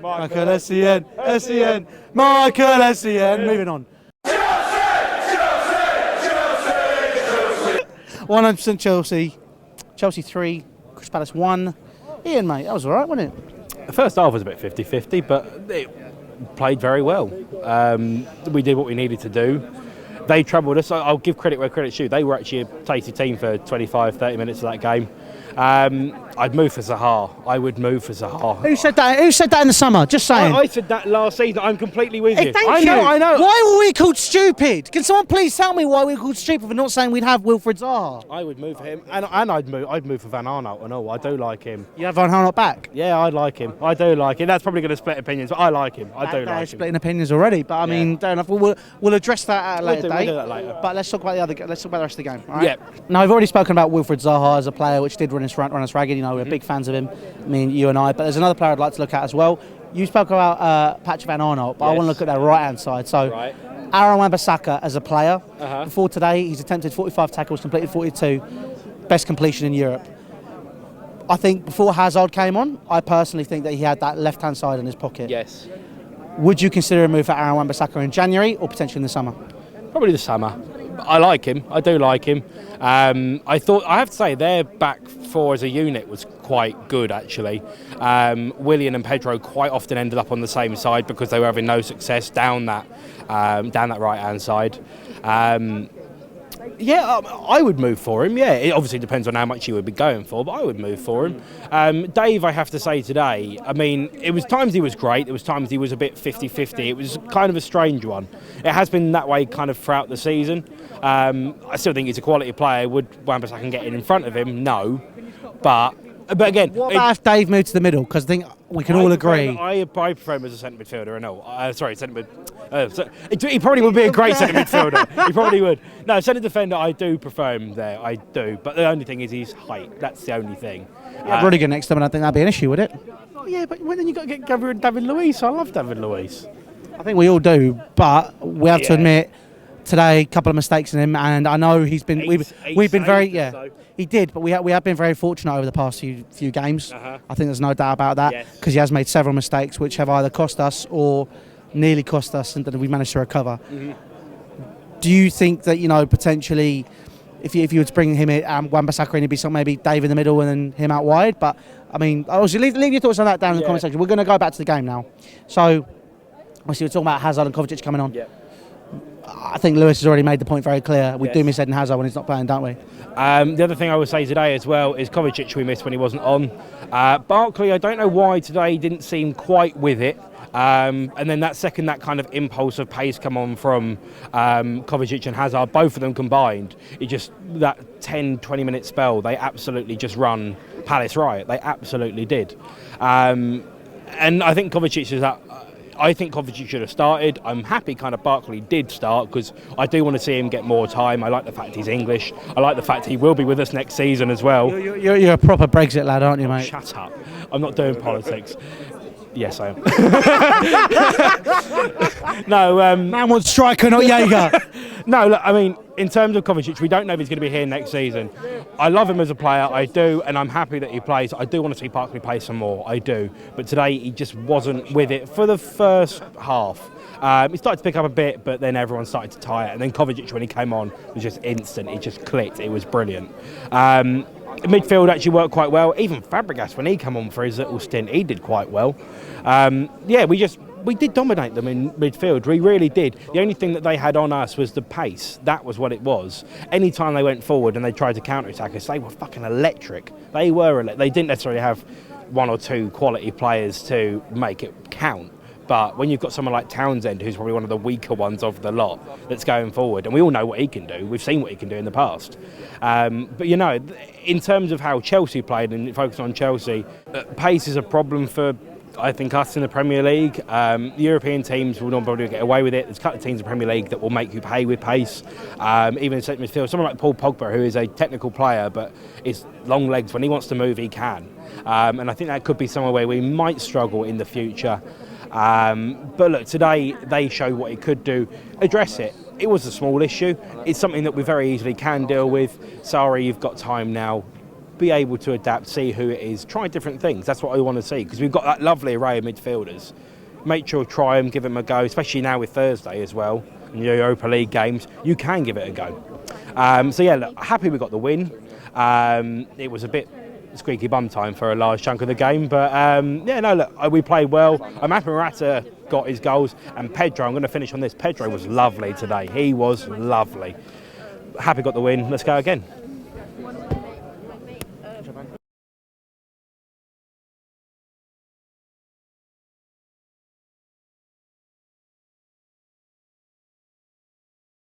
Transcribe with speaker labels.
Speaker 1: Michael S.E.N. S.E.N. Michael S.E.N. Moving on. 100% Chelsea. Chelsea 3, Crystal Palace 1. Iain, mate, that was all right, wasn't it?
Speaker 2: The first half was a bit 50-50, but it played very well. We did what we needed to do. They troubled us. I'll give credit where credit's due. They were actually a tasty team for 25-30 minutes of that game. I'd move for Zaha. I would move for Zaha.
Speaker 1: Who said that? Who said that in the summer? Just saying.
Speaker 2: I said that last season. I'm completely with you.
Speaker 1: Thank you.
Speaker 2: I know.
Speaker 1: Why were we called stupid? Can someone please tell me why we were called stupid for not saying we'd have Wilfried Zaha?
Speaker 2: I would move for him, and I'd move for Van Aanholt and all. I do like him.
Speaker 1: You have Van Aanholt back?
Speaker 2: Yeah, I like him. I do like him. That's probably going to split opinions, but I like him. I do like him.
Speaker 1: Splitting opinions already, but I mean, fair enough. We'll address that at a later date.
Speaker 2: We'll do that later.
Speaker 1: But let's talk about the rest of the game. All right?
Speaker 2: Yeah.
Speaker 1: Now, I've already spoken about Wilfried Zaha as a player, which did run us ragged. You know, we're big fans of him. I mean, you and I. But there's another player I'd like to look at as well. You spoke about Patrick Van Aanholt, but I want to look at their right-hand side. So, Aaron Wan-Bissaka as a player. Before today, he's attempted 45 tackles, completed 42. Best completion in Europe. I think before Hazard came on, I personally think that he had that left-hand side in his pocket.
Speaker 2: Yes.
Speaker 1: Would you consider a move for Aaron Wan-Bissaka in January or potentially in the summer?
Speaker 2: Probably the summer. I like him. I do like him. I have to say their back four as a unit was quite good actually. Willian and Pedro quite often ended up on the same side because they were having no success down that right hand side. I would move for him. Yeah, it obviously depends on how much you would be going for, but I would move for him. Dave, I have to say today, I mean, it was times he was great, there was times he was a bit 50-50. It was kind of a strange one. It has been that way kind of throughout the season. I still think he's a quality player. Would Wan-Bissaka get in front of him? No. But again...
Speaker 1: What about if Dave moved to the middle? Because I think we can all agree...
Speaker 2: I prefer him as a centre midfielder and all. He probably would be a great centre midfielder. He probably would. No, centre defender, I do prefer him there. I do. But the only thing is his height. That's the only thing.
Speaker 1: Yeah, Rudiger next to him, and I think that'd be an issue, would it?
Speaker 2: Yeah, but then you've got to get David Luiz. I love David Luiz.
Speaker 1: I think we all do, but we have to admit today a couple of mistakes in him, and I know he's been we've been very he did, but we have been very fortunate over the past few games. I think there's no doubt about that because he has made several mistakes which have either cost us or nearly cost us, and that we managed to recover. Do you think that potentially if you were to bring him in, Wan-Bissaka in, it'd be maybe Dave in the middle and then him out wide? But I mean, obviously leave your thoughts on that down in the comment section. We're going to go back to the game now. So obviously we're talking about Hazard and Kovacic coming on. I think Lewis has already made the point very clear. We do miss Eden Hazard when he's not playing, don't we?
Speaker 2: The other thing I would say today as well is Kovacic we missed when he wasn't on. Barkley, I don't know why today didn't seem quite with it. And then that kind of impulse of pace come on from Kovacic and Hazard, both of them combined, that 10-20 minute spell, they absolutely just run Palace riot. They absolutely did. And I think Kovacic is that. I think Kovacic should have started. I'm happy kind of Barkley did start because I do want to see him get more time. I like the fact he's English. I like the fact he will be with us next season as well.
Speaker 1: You're a proper Brexit lad, aren't you, mate?
Speaker 2: Shut up. I'm not doing politics. Yes, I am. No,
Speaker 1: man wants striker, not Jaeger.
Speaker 2: No, look, I mean, in terms of Kovacic, we don't know if he's going to be here next season. I love him as a player, I do, and I'm happy that he plays. I do want to see Barkley play some more, I do. But today, he just wasn't with it for the first half. He started to pick up a bit, but then everyone started to tire. And then Kovacic, when he came on, was just instant. He just clicked. It was brilliant. Midfield actually worked quite well. Even Fabregas, when he came on for his little stint, he did quite well. We did dominate them in midfield. We really did. The only thing that they had on us was the pace. That was what it was. Any time they went forward and they tried to counter-attack us, they were fucking electric. They were. They didn't necessarily have one or two quality players to make it count. But when you've got someone like Townsend, who's probably one of the weaker ones of the lot, that's going forward, and we all know what he can do. We've seen what he can do in the past. But in terms of how Chelsea played and focusing on Chelsea, pace is a problem for, I think, us in the Premier League. The European teams will not probably get away with it. There's a couple of teams in the Premier League that will make you pay with pace. Even in centre midfield, someone like Paul Pogba, who is a technical player, but is long legs. When he wants to move, he can. And I think that could be somewhere where we might struggle in the future. But look, today they show what it could do. Address it. It was a small issue. It's something that we very easily can deal with. Sorry, you've got time now. be able to adapt, see who it is, try different things. That's what I want to see, because we've got that lovely array of midfielders. Make sure, try them, give them a go, especially now with Thursday as well, in the Europa League games. You can give it a go. So yeah, look, happy we got the win. It was a bit squeaky bum time for a large chunk of the game, but yeah, no, look, we played well. I'm happy Morata got his goals, and Pedro, I'm going to finish on this, Pedro was lovely today. He was lovely. Happy got the win, let's go again.